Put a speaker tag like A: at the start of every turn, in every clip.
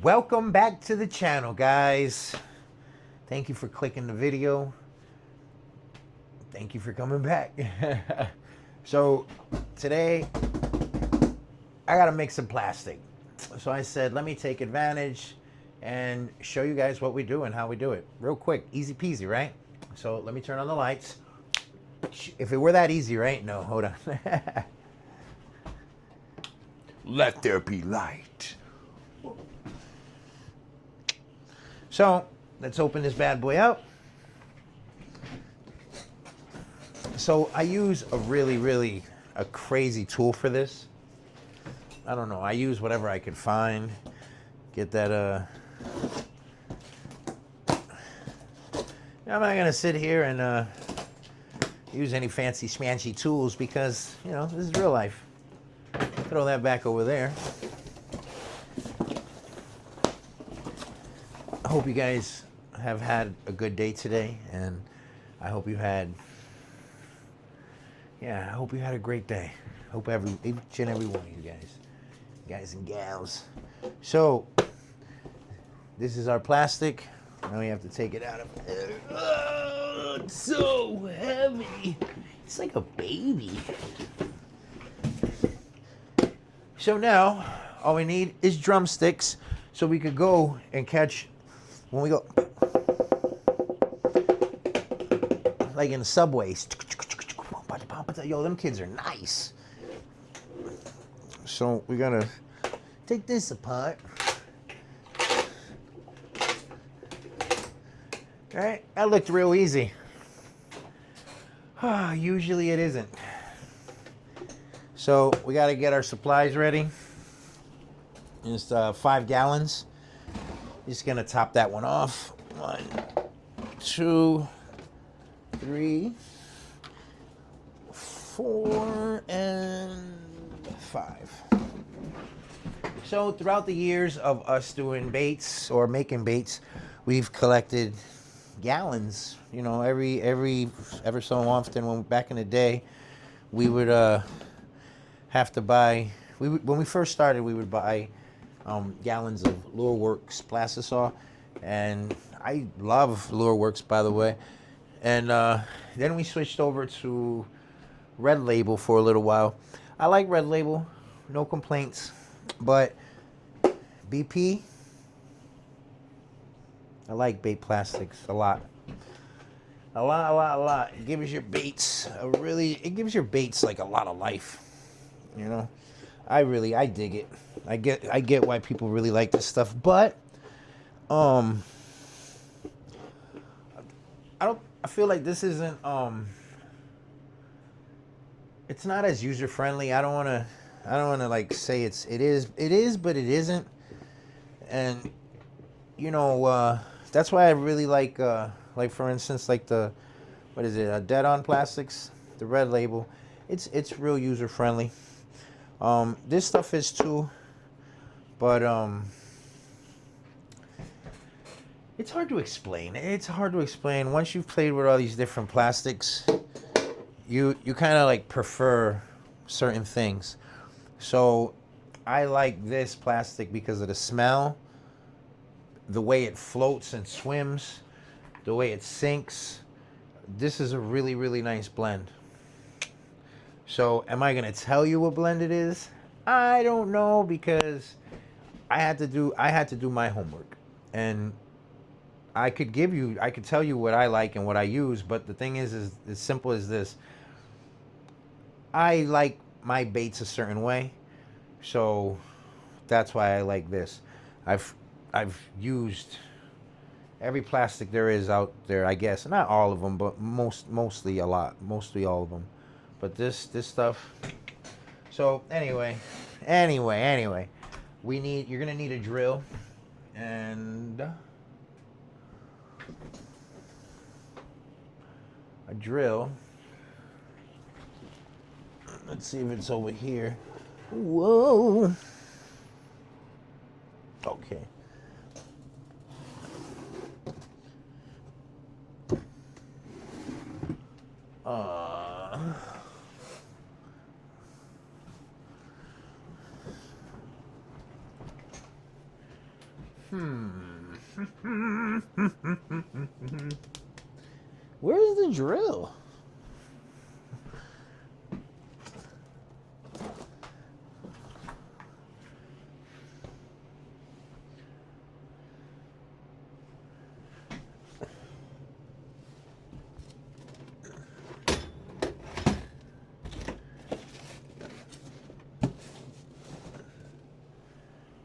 A: Welcome back to the channel, guys. Thank you for clicking the video. Thank you for coming back. So today I gotta make some plastic. So I said, let me take advantage and show you guys what we do and how we do it. Real quick, easy peasy, right? So let me turn on the lights. If it were that easy, right? No, hold on. Let there be light. So let's open this bad boy up. So I use a crazy tool for this. I don't know. I use whatever I could find. Get that. I'm not gonna sit here and use any fancy schmancy tools because this is real life. Throw that back over there. I hope you guys have had a good day today, and I hope you had. Yeah, I hope you had a great day. Hope each and every one of you guys and gals. So, this is our plastic. Now we have to take it out of there. Oh, it's so heavy. It's like a baby. So now, all we need is drumsticks so we could go and catch when we go, like in the subways. Yo, them kids are nice. So we gotta take this apart. All right, that looked real easy. Usually it isn't. So we gotta get our supplies ready. It's 5 gallons. Just gonna top that one off. 1, 2, 3, 4, and 5. So throughout the years of us doing baits or making baits, we've collected gallons. Ever so often. When back in the day, we would have to buy. When we first started, we would buy gallons of Lureworks Plastisol, and I love Lureworks, by the way. And then we switched over to Red Label for a little while. I like Red Label, no complaints, but BP, I like bait plastics a lot. A lot. It gives your baits it gives your baits like a lot of life. I dig it. I get why people really like this stuff, but I feel like this isn't it's not as user friendly. I don't want to like say it is, but it isn't. And that's why I really like for instance, like the, what is it, Dead On Plastics, the Red Label. It's real user friendly. This stuff is too, but it's hard to explain. Once you've played with all these different plastics, you kind of like prefer certain things. So I like this plastic because of the smell, the way it floats and swims, the way it sinks. This is a really nice blend. So am I gonna tell you what blend it is? I don't know, because I had to do my homework, and I could tell you what I like and what I use, but the thing is as simple as this. I like my baits a certain way, so that's why I like this. I've used every plastic there is out there, I guess. Not all of them, but mostly all of them. But this stuff. So anyway, you're gonna need a drill and a drill. Let's see if it's over here. Whoa. Okay. Where's the drill?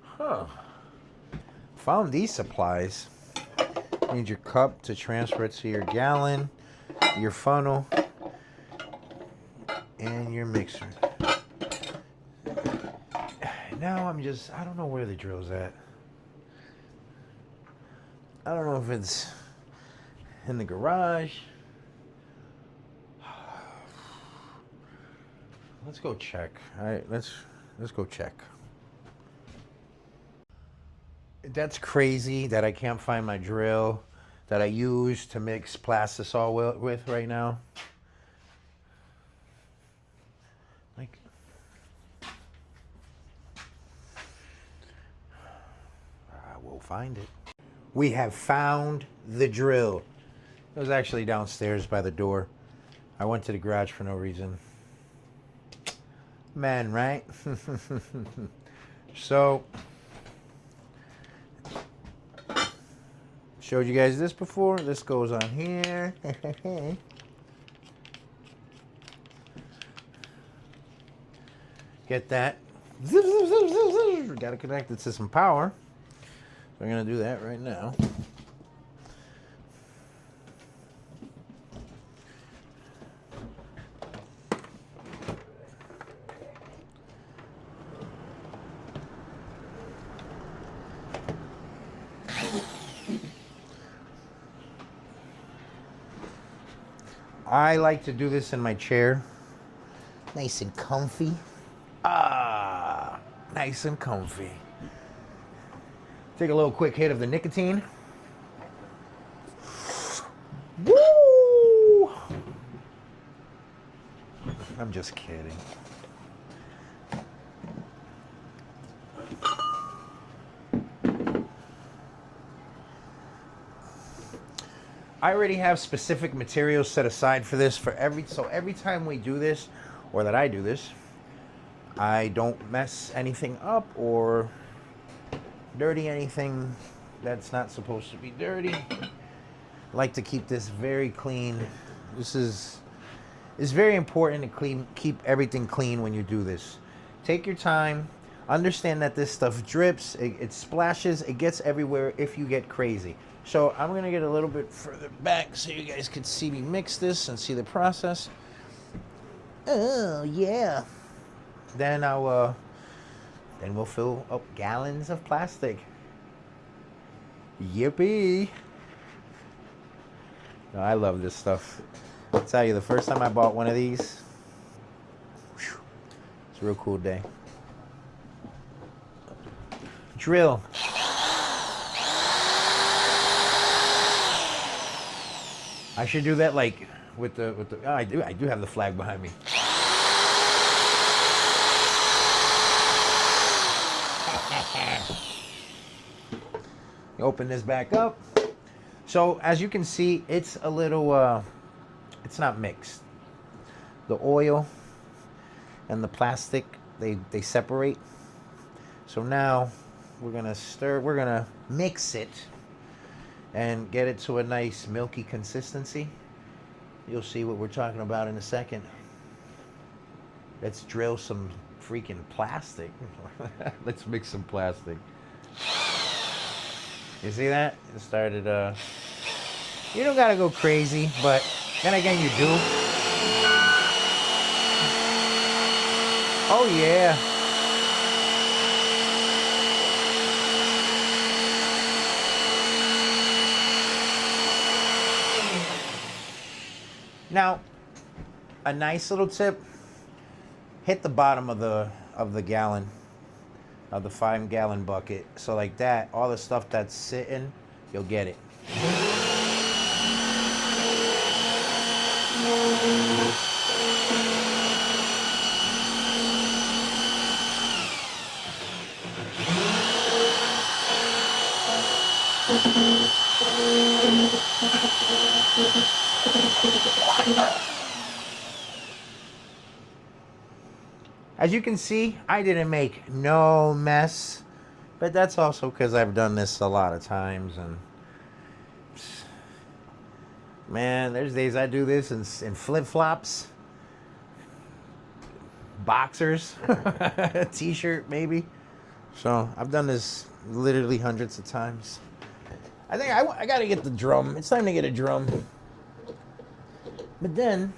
A: Huh. Found these supplies. You need your cup to transfer it to your gallon, your funnel, and your mixer. Now I don't know where the drill's at. I don't know if it's in the garage. Let's go check. All right, let's go check. That's crazy that I can't find my drill that I use to mix Plastisol with right now. Like, I will find it. We have found the drill. It was actually downstairs by the door. I went to the garage for no reason. Man, right? So, showed you guys this before. This goes on here. Get that. Got to connect it to some power. So I'm going to do that right now. I like to do this in my chair. Nice and comfy. Ah, nice and comfy. Take a little quick hit of the nicotine. Woo! I'm just kidding. I already have specific materials set aside for this so every time we do this, or that I do this, I don't mess anything up or dirty anything that's not supposed to be dirty. I like to keep this very clean. It's very important to keep everything clean when you do this. Take your time. Understand that this stuff drips, it splashes, it gets everywhere if you get crazy. So I'm gonna get a little bit further back so you guys can see me mix this and see the process. Oh yeah. Then we'll fill up gallons of plastic. Yippee! No, I love this stuff. I'll tell you, the first time I bought one of these, it's a real cool day. Drill. I should do that like with the oh, I do have the flag behind me. Open this back up. So as you can see, it's a little it's not mixed. The oil and the plastic, they separate. So now we're gonna mix it and get it to a nice milky consistency. You'll see what we're talking about in a second. Let's drill some freaking plastic. Let's mix some plastic. You see that? It started, you don't gotta go crazy, but then again you do. Oh yeah. Now, a nice little tip, hit the bottom of the gallon, of the 5-gallon bucket. So like that, all the stuff that's sitting, you'll get it. As you can see, I didn't make no mess, but that's also because I've done this a lot of times, and man, there's days I do this in flip-flops, boxers, t-shirt maybe. So I've done this literally hundreds of times. I think I gotta get the drum. It's time to get a drum. But then,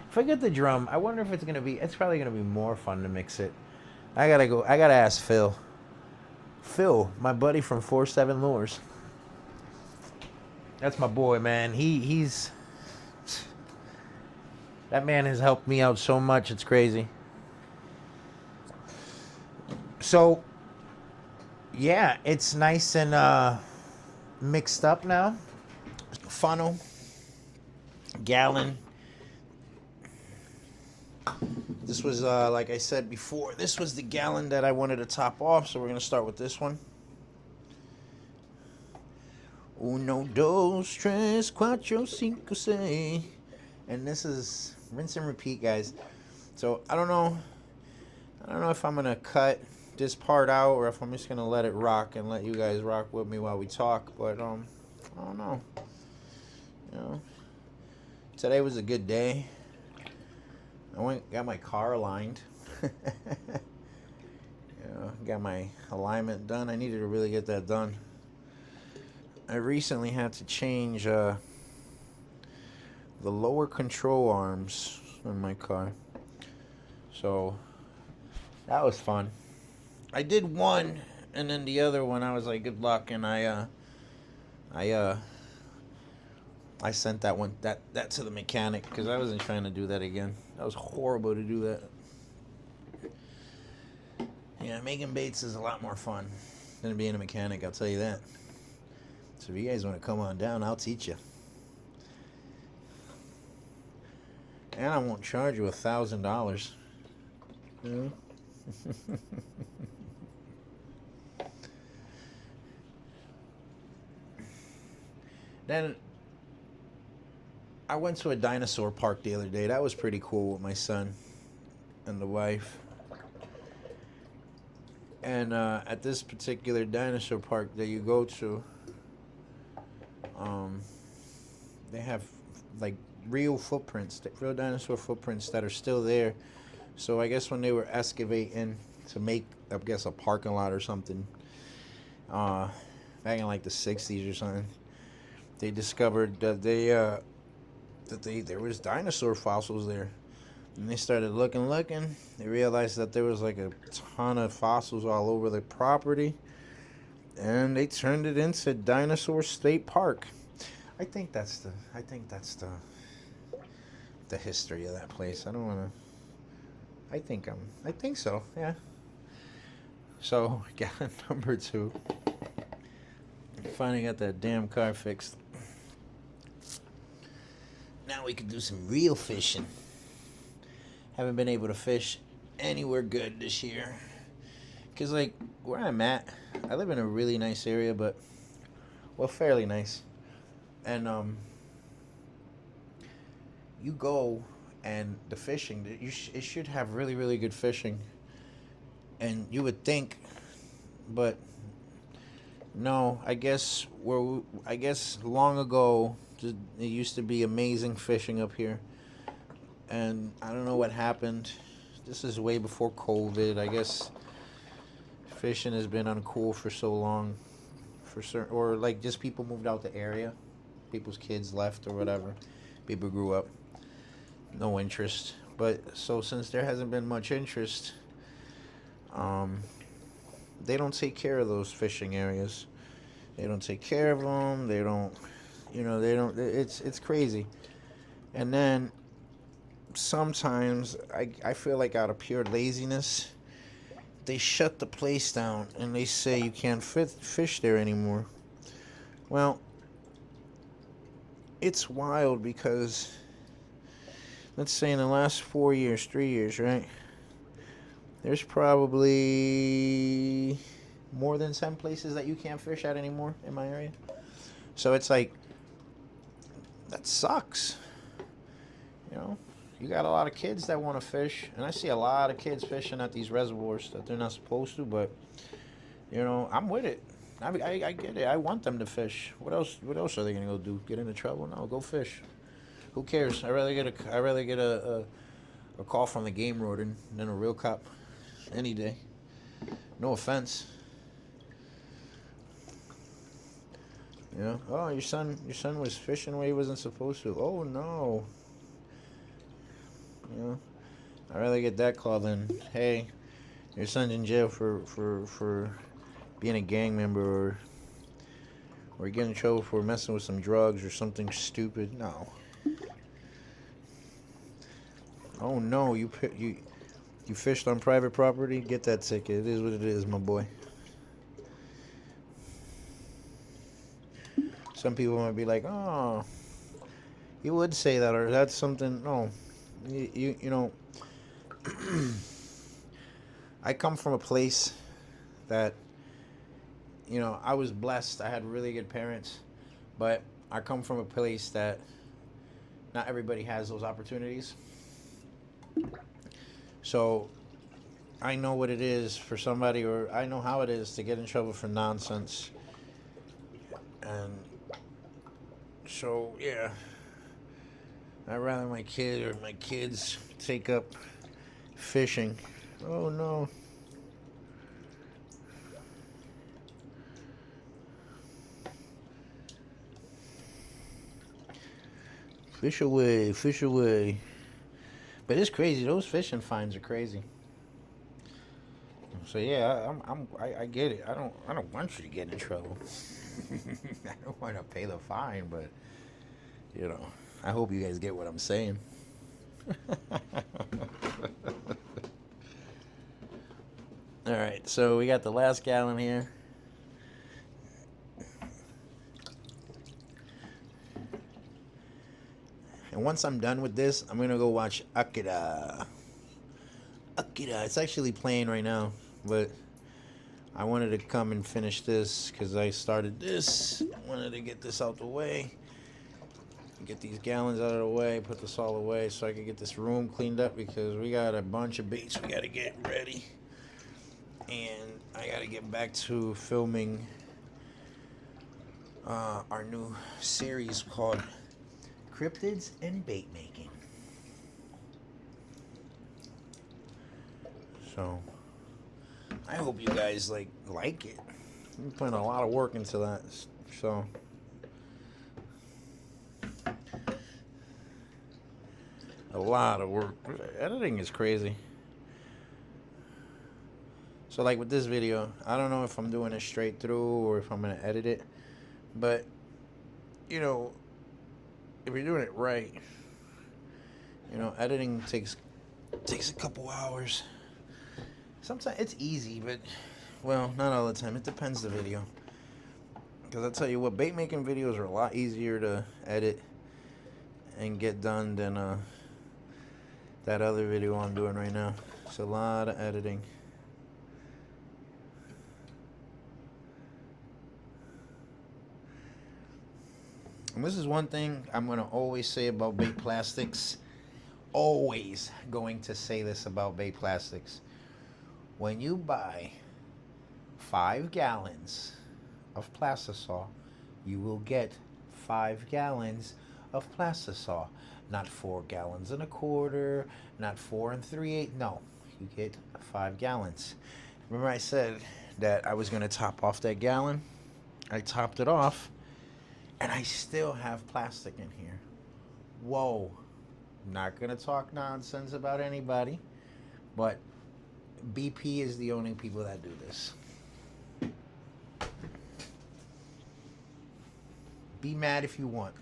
A: if I get the drum, I wonder if it's probably gonna be more fun to mix it. I gotta ask Phil. Phil, my buddy from 47 Lures. That's my boy, man. He's that man has helped me out so much, it's crazy. So yeah, it's nice and mixed up now. Funnel, gallon. This was, like I said before, this was the gallon that I wanted to top off, so we're going to start with this one. Uno, dos, tres, cuatro, cinco, seis. And this is rinse and repeat, guys. So I don't know if I'm going to cut this part out or if I'm just going to let it rock and let you guys rock with me while we talk, but I don't know. You know, today was a good day. I got my car aligned. Got my alignment done. I needed to really get that done. I recently had to change the lower control arms on my car. So that was fun. I did one, and then the other one I was like, good luck, and I sent that one that to the mechanic because I wasn't trying to do that again. That was horrible to do that. Yeah, making baits is a lot more fun than being a mechanic, I'll tell you that. So if you guys want to come on down, I'll teach you. And I won't charge you $1,000. You know? Then I went to a dinosaur park the other day. That was pretty cool with my son and the wife. And at this particular dinosaur park that you go to, they have like real dinosaur footprints that are still there. So I guess when they were excavating to make, I guess, a parking lot or something, back in like the 60s or something, they discovered that there was dinosaur fossils there. And they started looking. They realized that there was like a ton of fossils all over the property. And they turned it into Dinosaur State Park. I think that's the history of that place. I think so, yeah. So, gallon number 2. Finally got that damn car fixed. Now we can do some real fishing. Haven't been able to fish anywhere good this year. Because, like, where I'm at, I live in a really nice area, but, well, fairly nice. And, you go, and the fishing, it should have really, really good fishing. And you would think, but, no, I guess long ago, it used to be amazing fishing up here. And I don't know what happened. This is way before COVID. I guess fishing has been uncool for so long, or like just people moved out the area, people's kids left or whatever. People grew up, no interest. But so since there hasn't been much interest, they don't take care of those fishing areas. They don't take care of them. They don't. It's crazy. And then sometimes I feel like out of pure laziness, they shut the place down and they say you can't fish there anymore. Well, it's wild because let's say in the last 3 years, right? There's probably more than 10 places that you can't fish at anymore in my area. So it's like, that sucks. You know, you got a lot of kids that want to fish, and I see a lot of kids fishing at these reservoirs that they're not supposed to. But you know, I'm with it. I get it. I want them to fish. What else? What else are they gonna go do? Get into trouble? No, go fish. Who cares? I rather get a call from the game warden than a real cop any day. No offense. You know, oh, your son was fishing where he wasn't supposed to. Oh no. You know, I'd rather get that call than, hey, your son's in jail for being a gang member, or getting in trouble for messing with some drugs or something stupid. No. Oh no, you fished on private property. Get that ticket. It is what it is, my boy. Some people might be like, oh, you would say that, or that's something. No, you know, I come from a place that, you know, I was blessed. I had really good parents, but I come from a place that not everybody has those opportunities. So I know what it is for somebody, or I know how it is to get in trouble for nonsense. And so, yeah, I'd rather my kid or my kids take up fishing. Oh no. Fish away, fish away. But it's crazy. Those fishing fines are crazy. So yeah, I get it. I don't want you to get in trouble. I don't want to pay the fine, but you know, I hope you guys get what I'm saying. All right, so we got the last gallon here. And once I'm done with this, I'm gonna go watch Akira. Akira. It's actually playing right now, but I wanted to come and finish this because I started this. I wanted to get this out the way. Get these gallons out of the way, put this all away so I can get this room cleaned up because we got a bunch of baits we got to get ready. And I got to get back to filming our new series called Cryptids and Bait Making. So I hope you guys like it. I'm putting a lot of work into that. So a lot of work. Editing is crazy. So like with this video, I don't know if I'm doing it straight through or if I'm gonna edit it. But you know, if you're doing it right, you know, editing takes a couple hours. Sometimes it's easy, but well, not all the time. It depends the video. Because I tell you what, bait making videos are a lot easier to edit and get done than that other video I'm doing right now. It's a lot of editing. And this is one thing I'm going to always say about bait plastics. Always going to say this about bait plastics. When you buy 5 gallons of Plastisol, you will get 5 gallons of Plastisol. Not 4 gallons and a quarter, not 4 3/8. No, you get 5 gallons. Remember I said that I was going to top off that gallon? I topped it off, and I still have plastic in here. Whoa. Not going to talk nonsense about anybody, but BP is the only people that do this. Be mad if you want.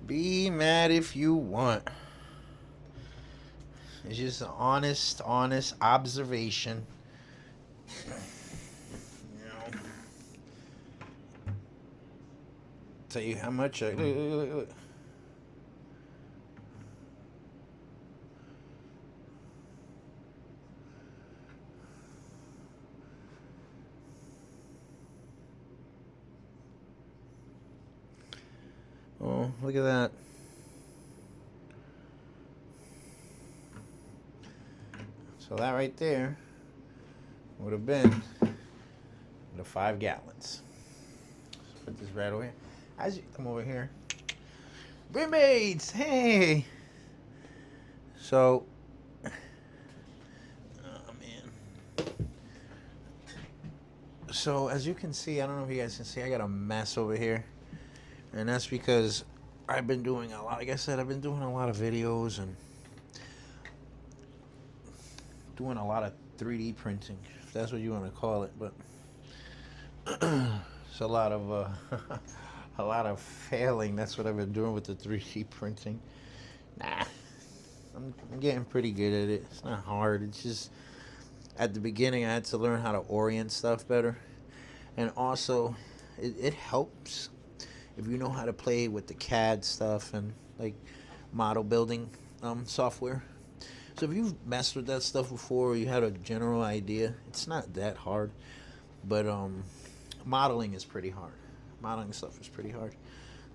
A: Be mad if you want. It's just an honest observation. You know. Tell you how much I look. Look at that. So that right there would have been the 5 gallons. Let's put this right over here. As you come over here, roommates, hey. So, oh man. So as you can see, I don't know if you guys can see, I got a mess over here, and that's because I've been doing a lot. Like I said, I've been doing a lot of videos and doing a lot of 3D printing, if that's what you want to call it. But it's a lot of a lot of failing. That's what I've been doing with the 3D printing. Nah, I'm getting pretty good at it. It's not hard. It's just at the beginning I had to learn how to orient stuff better, and also it helps if you know how to play with the CAD stuff and like model building software. So if you've messed with that stuff before, or you had a general idea, it's not that hard. But modeling is pretty hard. Modeling stuff is pretty hard.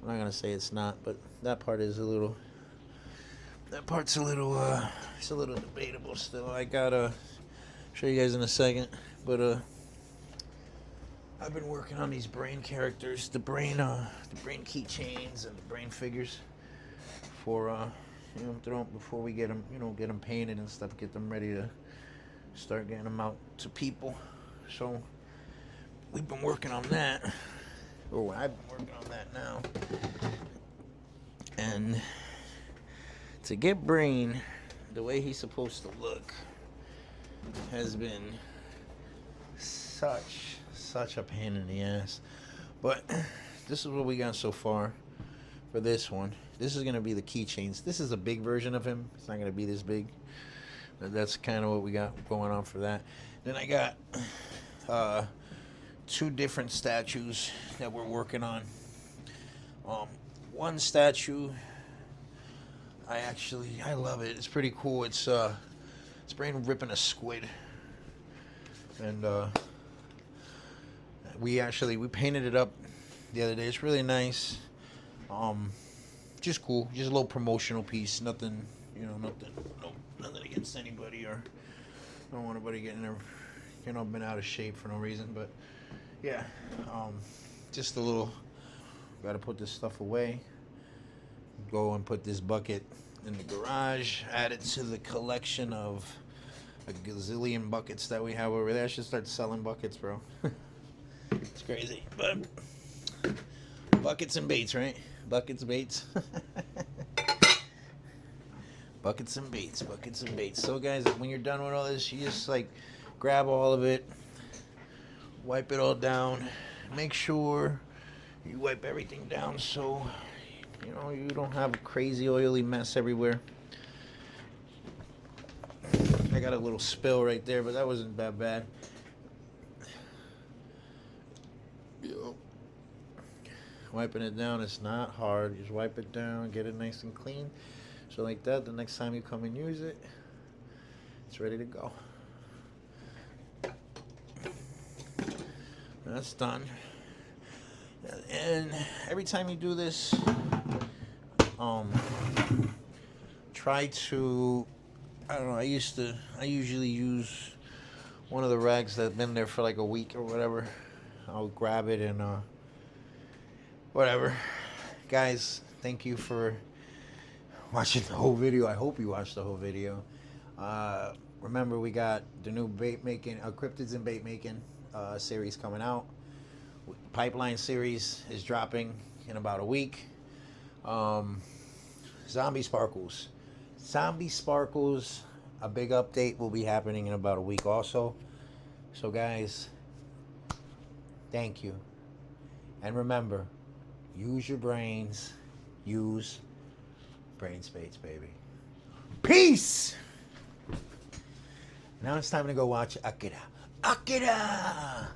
A: I'm not gonna say it's not, but that part is a little. That part's a little. It's a little debatable still. I gotta show you guys in a second, but I've been working on these brain characters, the brain keychains and the brain figures for before we get them, get them painted and stuff, get them ready to start getting them out to people. So we've been working on that, or I've been working on that now, and to get Brain the way he's supposed to look has been such a pain in the ass. But this is what we got so far for this one. This is going to be the keychains. This is a big version of him. It's not going to be this big. But that's kind of what we got going on for that. Then I got 2 different statues that we're working on. One statue, I love it. It's pretty cool. It's Brain ripping a squid. And we painted it up the other day. It's really nice. Just cool. Just a little promotional piece. Nothing, nothing against anybody, or I don't want anybody getting been out of shape for no reason. But yeah, just a little. Got to put this stuff away. Go and put this bucket in the garage. Add it to the collection of a gazillion buckets that we have over there. I should start selling buckets, bro. It's crazy, but buckets and baits, right? Buckets, baits. Buckets and baits, buckets and baits. So guys, when you're done with all this, you just grab all of it, wipe it all down, make sure you wipe everything down so you don't have a crazy oily mess everywhere. I got a little spill right there, but that wasn't that bad. Wiping it down is not hard. You just wipe it down, get it nice and clean. So like that, the next time you come and use it, it's ready to go. That's done. And every time you do this, try to, I don't know, I usually use one of the rags that's been there for like a week or whatever. I'll grab it and whatever. Guys, thank you for watching the whole video. I hope you watched the whole video. Remember, we got the new bait making, cryptids and bait making series coming out. Pipeline series is dropping in about a week. Zombie Sparkles, a big update will be happening in about a week also. So guys, thank you. And remember, use your brains. Use brain space, baby. Peace! Now it's time to go watch Akira. Akira!